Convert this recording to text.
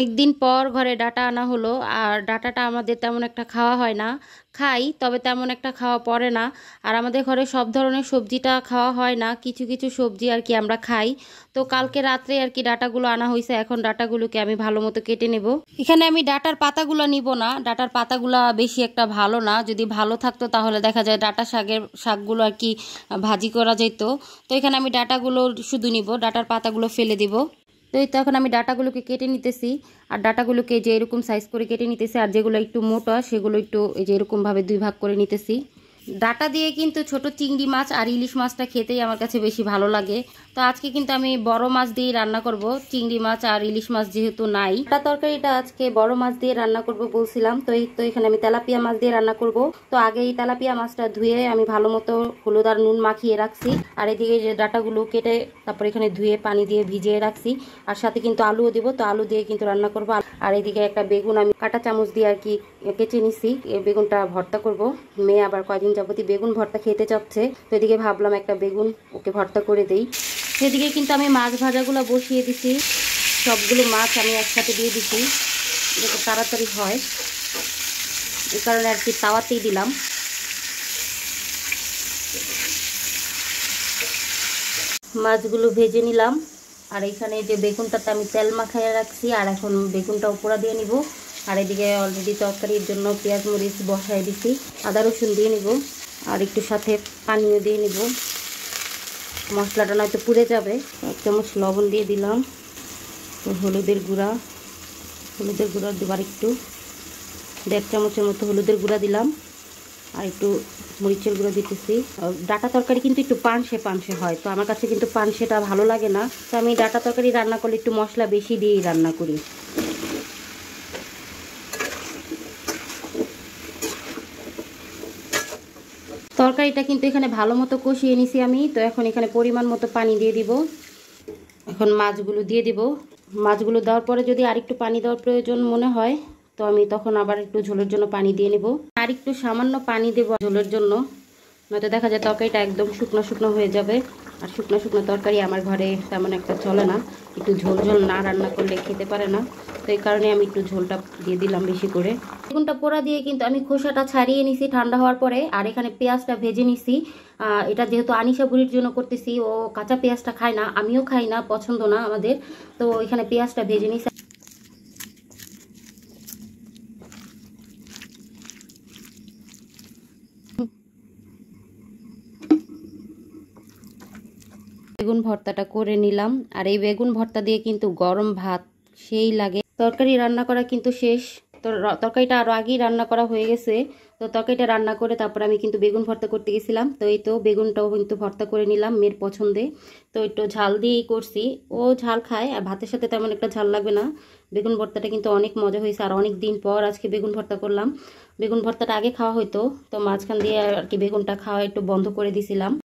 একদিন পর ঘরে ডাটা আনা হলো। আর ডাটাটা আমাদের তেমন একটা খাওয়া হয় না, খাই তবে তেমন একটা খাওয়া পড়ে না। আর আমাদের ঘরে সব ধরনের সবজিটা খাওয়া হয় না, কিছু কিছু সবজি আর কি আমরা খাই। তো কালকে রাত্রে আর কি ডাটাগুলো আনা হয়েছে, এখন ডাটাগুলোকে আমি ভালো মতো কেটে নেব। এখানে আমি ডাটার পাতাগুলো নিব না, ডাটার পাতাগুলো বেশি একটা ভালো না, যদি ভালো থাকতো তাহলে দেখা যায় ডাটা শাকগুলো আর কি ভাজি করা যেত। তো এখানে আমি ডাটাগুলো শুধু নিব, ডাটার পাতাগুলো ফেলে দিব। তো এই তো এখন আমি ডাটাগুলোকে কেটে নিতেছি। আর ডাটাগুলোকে যে এরকম সাইজ করে কেটে নিতেছি, আর যেগুলো একটু মোটা সেগুলো একটু এই যে এরকমভাবে 2 ভাগ করে নিতেছি। ডাটা দিয়ে কিন্তু ছোট চিংড়ি মাছ আর ইলিশ মাছটা খেতেই আমার কাছে বেশি ভালো লাগে। তো আজকে কিন্তু আমি বড় মাছ দিয়ে রান্না করব, চিংড়ি মাছ আর ইলিশ মাছ যেহেতু নাই। ডাটা তরকারিটা আজকে বড় মাছ দিয়ে রান্না করব বলছিলাম, তো এই তো এখানে আমি তেলাপিয়া মাছ দিয়ে রান্না করব। তো আগে এই তেলাপিয়া মাছটা ধুয়ে আমি ভালো মতো হলুদ আর নুন মাখিয়ে রাখছি। আর এদিকে যে ডাটাগুলো কেটে তারপর এখানে ধুয়ে পানি দিয়ে ভিজিয়ে রাখছি। আর সাথে কিন্তু আলুও দিব, তো আলু দিয়ে কিন্তু রান্না করব। আর এদিকে একটা বেগুন আমি কাঁটা চামচ দিয়ে আর কি কেচে নিছি, এই বেগুনটা ভর্তা করব। মেয়ে আবার কয়দিন যাবতই বেগুন ভর্তা খেতে চাচ্ছে, তো এদিকে ভাবলাম একটা বেগুন ওকে ভর্তা করে দেই। সেদিকে কিন্তু আমি মাছ ভাজাগুলো বসিয়ে দিছি, সবগুলো মাছ আমি একসাথে দিয়ে দিছি যাতে তাড়াতাড়ি হয়, এই কারণে আর কি তাওয়াতেই দিলাম। মাছগুলো ভেজে নিলাম। আর এখানে যে বেগুনটাতে আমি তেল মাখাইয়া রাখছি, আর এখন বেগুনটা উপরা দিয়ে নিব। আর এদিকে অলরেডি তরকারির জন্য পেঁয়াজ মরিচ বসাই দিছি, আদা রসুন দিয়ে নিব। আর একটু সাথে পানিও দিয়ে নিব, মশলাটা নয়তো পুড়ে যাবে। 1 চামচ লবণ দিয়ে দিলাম। হলুদের গুঁড়া দেবার একটু 1.5 চামচের মতো হলুদের গুঁড়া দিলাম। আর একটু মরিচের গুঁড়ো দিতেছি। ডাটা তরকারি কিন্তু একটু পানসে হয়, তো আমার কাছে কিন্তু পানসেটা ভালো লাগে না, তো আমি ডাটা তরকারি রান্না করলে একটু মশলা বেশি দিয়েই রান্না করি। তরকারিটা কিন্তু এখানে ভালো মতো কষিয়ে নিছি আমি, তো এখন এখানে পরিমাণ মতো পানি দিয়ে দিব। এখন মাছগুলো দিয়ে দিব। মাছগুলো দেওয়ার পরে যদি আরেকটু পানি দেওয়ার প্রয়োজন মনে হয়, তো আমি তখন আবার একটু ঝোলের জন্য পানি দিয়ে নেব। আর একটু সামান্য পানি দেব ঝোলের জন্য, নয়তো দেখা যায় তরকারিটা একদম শুকনো শুকনো হয়ে যাবে। আর শুকনো শুকনো তরকারি আমার ঘরে তেমন একটা চলে না, একটু ঝোল ঝোল না রান্না করলে খেতে পারে না। তো এই কারণে আমি একটু ঝোলটা দিয়ে দিলাম বেশি করে। বেগুনটা পোড়া দিয়ে কিন্তু আমি খোসাটা ছাড়িয়ে নিছি ঠান্ডা হওয়ার পরে। আর এখানে পেঁয়াজটা ভেজে নিছি। এটা যেহেতু আনিশা বুড়ির জন্য করতেছি, ও কাঁচা পেঁয়াজটা খায় না, আমিও খাই না, পছন্দ না আমাদের। তো এখানে পেঁয়াজটা ভেজে নিছি। বেগুন ভর্তাটা করে নিলাম। আর এই বেগুন ভর্তা দিয়ে কিন্তু গরম ভাত সেই লাগে। তরকারি রান্না করা কিন্তু শেষ, তো তরকারিটা আরও আগেই রান্না করা হয়ে গেছে। তো তরকারিটা রান্না করে তারপর আমি কিন্তু বেগুন ভর্তা করতে গেছিলাম। তো এই তো বেগুনটাও কিন্তু ভর্তা করে নিলাম মেয়ের পছন্দে। তো একটু ঝাল দিয়েই করছি, ও ঝাল খায় আর ভাতের সাথে তেমন একটা ঝাল লাগবে না। বেগুন ভর্তাটা কিন্তু অনেক মজা হয়েছে, আর অনেক দিন পর আজকে বেগুন ভর্তা করলাম। বেগুন ভর্তাটা আগে খাওয়া হতো, তো মাঝখান দিয়ে আর কি বেগুনটা খাওয়া একটু বন্ধ করে দিছিলাম।